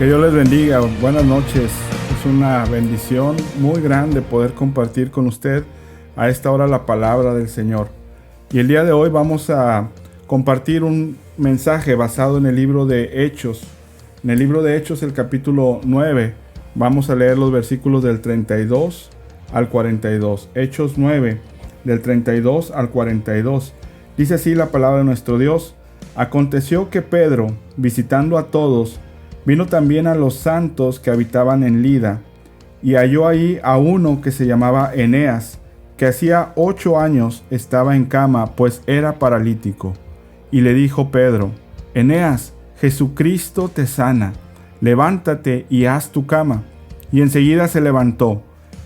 Que Dios les bendiga, buenas noches. Es una bendición muy grande poder compartir con usted a esta hora la palabra del Señor. Y el día de hoy vamos a compartir un mensaje basado en el libro de Hechos. En el libro de Hechos, el capítulo 9, vamos a leer los versículos del 32 al 42. Hechos 9, del 32 al 42. Dice así la palabra de nuestro Dios. Aconteció que Pedro, visitando a todos, vino también a los santos que habitaban en Lida, y halló ahí a uno que se llamaba Eneas, que hacía 8 años estaba en cama, pues era paralítico. Y le dijo Pedro: Eneas, Jesucristo te sana, levántate y haz tu cama. Y enseguida se levantó,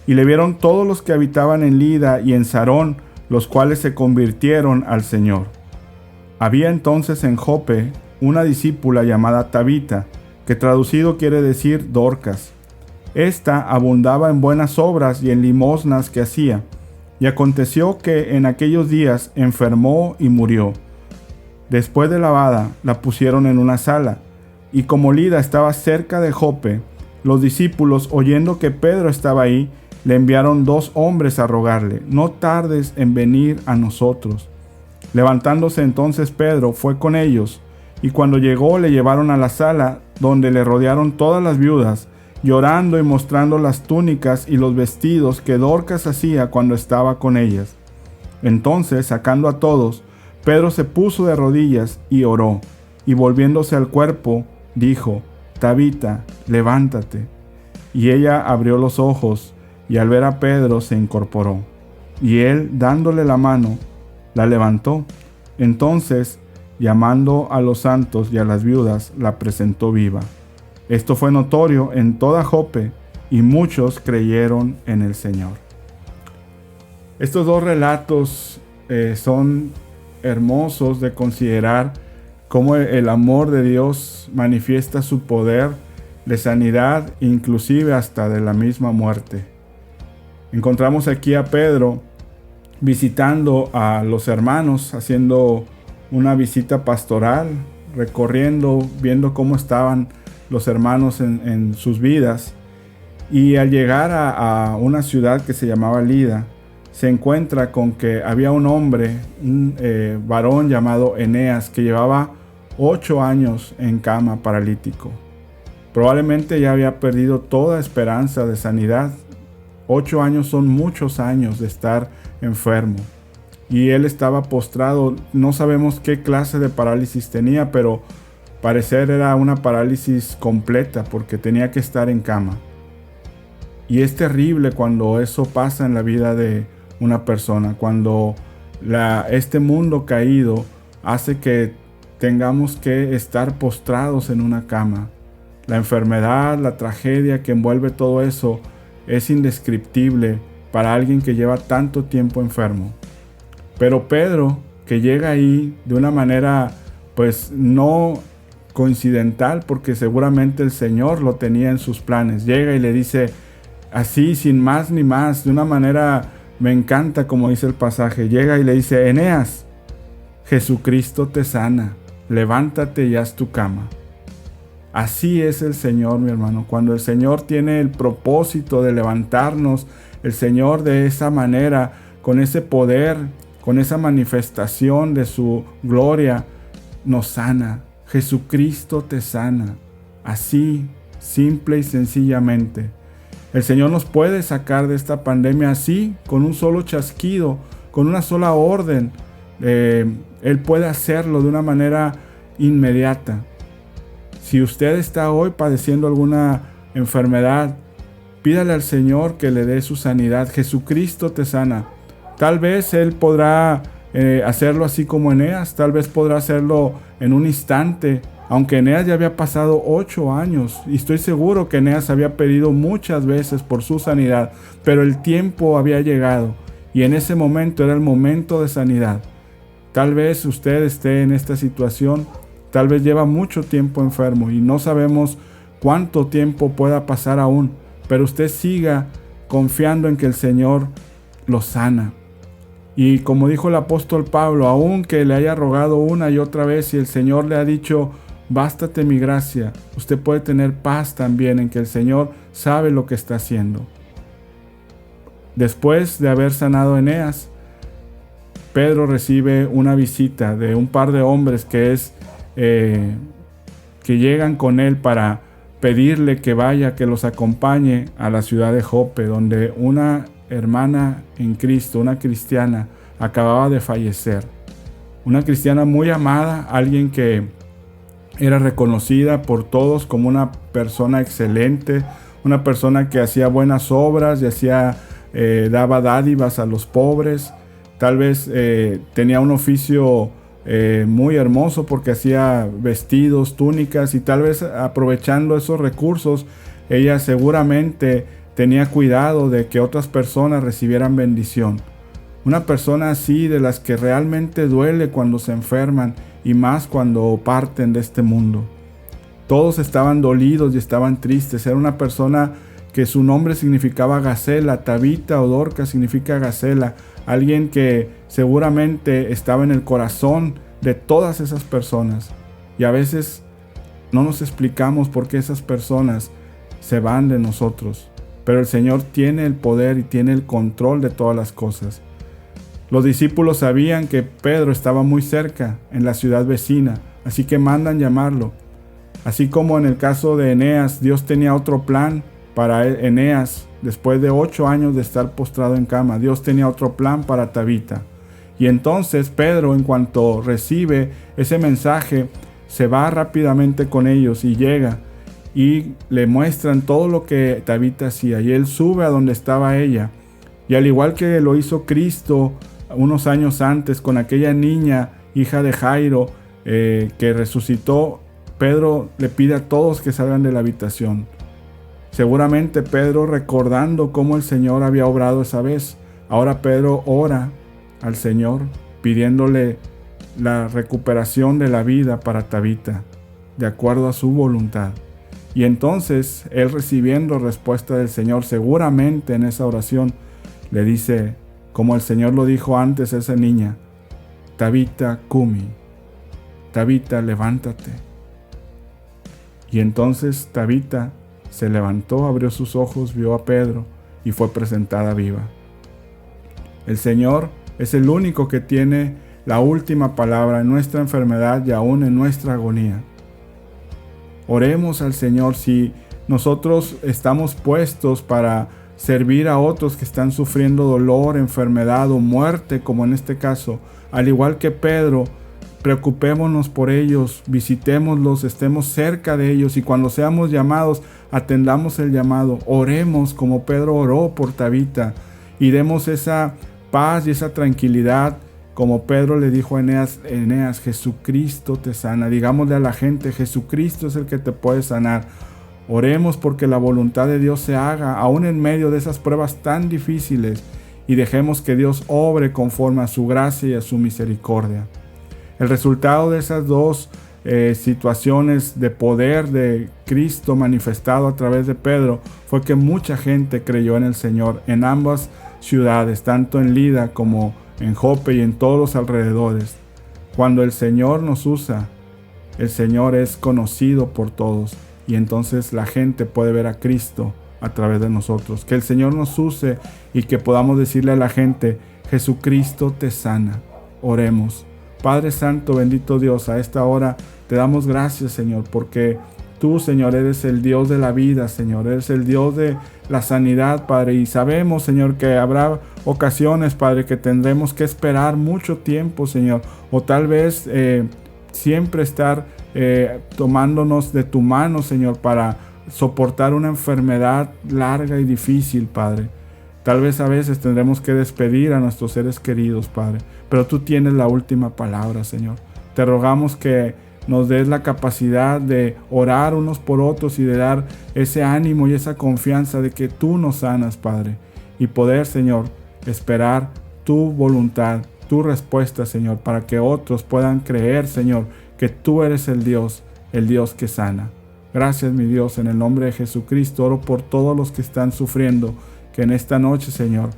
y le vieron todos los que habitaban en Lida y en Sarón, los cuales se convirtieron al Señor. Había entonces en Jope una discípula llamada Tabita, que traducido quiere decir Dorcas. Esta abundaba en buenas obras y en limosnas que hacía. Y aconteció que en aquellos días enfermó y murió. Después de lavada, la pusieron en una sala. Y como Lida estaba cerca de Jope, los discípulos, oyendo que Pedro estaba ahí, le enviaron 2 hombres a rogarle: no tardes en venir a nosotros. Levantándose entonces Pedro, fue con ellos, y cuando llegó le llevaron a la sala, donde le rodearon todas las viudas, llorando y mostrando las túnicas y los vestidos que Dorcas hacía cuando estaba con ellas. Entonces, sacando a todos, Pedro se puso de rodillas y oró, y volviéndose al cuerpo, dijo: Tabita, levántate. Y ella abrió los ojos, y al ver a Pedro se incorporó. Y él, dándole la mano, la levantó. Entonces, llamando a los santos y a las viudas, la presentó viva. Esto fue notorio en toda Jope, y muchos creyeron en el Señor. Estos 2 relatos son hermosos de considerar cómo el amor de Dios manifiesta su poder de sanidad, inclusive hasta de la misma muerte. Encontramos aquí a Pedro visitando a los hermanos, haciendo una visita pastoral, recorriendo, viendo cómo estaban los hermanos en sus vidas. Y al llegar a una ciudad que se llamaba Lida, se encuentra con que había un hombre, un varón llamado Eneas, que llevaba 8 años en cama, paralítico. Probablemente ya había perdido toda esperanza de sanidad. 8 años son muchos años de estar enfermo. Y él estaba postrado. No sabemos qué clase de parálisis tenía, pero parecer era una parálisis completa, porque tenía que estar en cama. Y es terrible cuando eso pasa en la vida de una persona, cuando este mundo caído hace que tengamos que estar postrados en una cama. La enfermedad, la tragedia que envuelve todo eso es indescriptible para alguien que lleva tanto tiempo enfermo. Pero Pedro, que llega ahí de una manera pues no coincidental, porque seguramente el Señor lo tenía en sus planes, llega y le dice así, sin más ni más, de una manera, me encanta como dice el pasaje, llega y le dice: Eneas, Jesucristo te sana, levántate y haz tu cama. Así es el Señor, mi hermano. Cuando el Señor tiene el propósito de levantarnos, el Señor de esa manera, con ese poder, con esa manifestación de su gloria, nos sana. Jesucristo te sana. Así, simple y sencillamente. El Señor nos puede sacar de esta pandemia así, con un solo chasquido, con una sola orden. Él puede hacerlo de una manera inmediata. Si usted está hoy padeciendo alguna enfermedad, pídale al Señor que le dé su sanidad. Jesucristo te sana. Tal vez Él podrá hacerlo así como Eneas, tal vez podrá hacerlo en un instante, aunque Eneas ya había pasado 8 años, y estoy seguro que Eneas había pedido muchas veces por su sanidad, pero el tiempo había llegado, y en ese momento era el momento de sanidad. Tal vez usted esté en esta situación, tal vez lleva mucho tiempo enfermo, y no sabemos cuánto tiempo pueda pasar aún, pero usted siga confiando en que el Señor lo sana. Y como dijo el apóstol Pablo, aunque le haya rogado una y otra vez y el Señor le ha dicho bástate mi gracia. Usted puede tener paz también en que el Señor sabe lo que está haciendo. Después de haber sanado a Eneas, Pedro recibe una visita de un par de hombres que llegan con él para pedirle que vaya, que los acompañe a la ciudad de Jope, donde una hermana en Cristo, una cristiana, acababa de fallecer. Una cristiana muy amada, alguien que era reconocida por todos como una persona excelente, una persona que hacía buenas obras y daba dádivas a los pobres. Tal vez tenía un oficio muy hermoso porque hacía vestidos, túnicas, y tal vez aprovechando esos recursos, ella seguramente tenía cuidado de que otras personas recibieran bendición. Una persona así, de las que realmente duele cuando se enferman y más cuando parten de este mundo. Todos estaban dolidos y estaban tristes. Era una persona que su nombre significaba Gacela. Tabita o Dorcas significa Gacela. Alguien que seguramente estaba en el corazón de todas esas personas. Y a veces no nos explicamos por qué esas personas se van de nosotros. Pero el Señor tiene el poder y tiene el control de todas las cosas. Los discípulos sabían que Pedro estaba muy cerca, en la ciudad vecina, así que mandan llamarlo. Así como en el caso de Eneas, Dios tenía otro plan para Eneas. Después de 8 años de estar postrado en cama, Dios tenía otro plan para Tabita. Y entonces Pedro, en cuanto recibe ese mensaje, se va rápidamente con ellos y llega y le muestran todo lo que Tabita hacía. Y él sube a donde estaba ella. Y al igual que lo hizo Cristo unos años antes con aquella niña, hija de Jairo, que resucitó, Pedro le pide a todos que salgan de la habitación. Seguramente Pedro, recordando cómo el Señor había obrado esa vez, ahora Pedro ora al Señor pidiéndole la recuperación de la vida para Tabita, de acuerdo a su voluntad. Y entonces él, recibiendo respuesta del Señor, seguramente en esa oración le dice, como el Señor lo dijo antes a esa niña: Tabita cumi, Tabita levántate. Y entonces Tabita se levantó, abrió sus ojos, vio a Pedro y fue presentada viva. El Señor es el único que tiene la última palabra en nuestra enfermedad y aún en nuestra agonía. Oremos al Señor. Si nosotros estamos puestos para servir a otros que están sufriendo dolor, enfermedad o muerte, como en este caso, al igual que Pedro, preocupémonos por ellos, visitémoslos, estemos cerca de ellos, y cuando seamos llamados, atendamos el llamado. Oremos como Pedro oró por Tabita y demos esa paz y esa tranquilidad, como Pedro le dijo a Eneas, Jesucristo te sana. Digámosle a la gente, Jesucristo es el que te puede sanar. Oremos porque la voluntad de Dios se haga, aún en medio de esas pruebas tan difíciles, y dejemos que Dios obre conforme a su gracia y a su misericordia. El resultado de esas dos situaciones de poder de Cristo manifestado a través de Pedro fue que mucha gente creyó en el Señor en ambas ciudades, tanto en Lida como en Jope y en todos los alrededores. Cuando el Señor nos usa, el Señor es conocido por todos, y entonces la gente puede ver a Cristo a través de nosotros. Que el Señor nos use y que podamos decirle a la gente, Jesucristo te sana. Oremos. Padre Santo, bendito Dios, a esta hora te damos gracias, Señor, porque tú, Señor, eres el Dios de la vida, Señor, eres el Dios de la sanidad, Padre, y sabemos, Señor, que habrá ocasiones, Padre, que tendremos que esperar mucho tiempo, Señor, o tal vez siempre estar tomándonos de tu mano, Señor, para soportar una enfermedad larga y difícil, Padre. Tal vez a veces tendremos que despedir a nuestros seres queridos, Padre, pero tú tienes la última palabra, Señor. Te rogamos que nos des la capacidad de orar unos por otros y de dar ese ánimo y esa confianza de que tú nos sanas, Padre, y poder, Señor, esperar tu voluntad, tu respuesta, Señor, para que otros puedan creer, Señor, que tú eres el Dios que sana. Gracias, mi Dios, en el nombre de Jesucristo oro por todos los que están sufriendo, que en esta noche, Señor,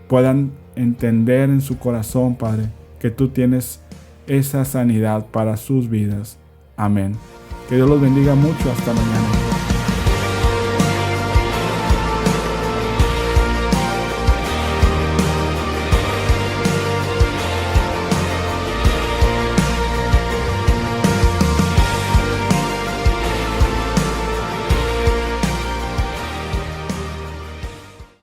puedan entender en su corazón, Padre, que tú tienes esa sanidad para sus vidas. Amén. Que Dios los bendiga mucho. Hasta mañana.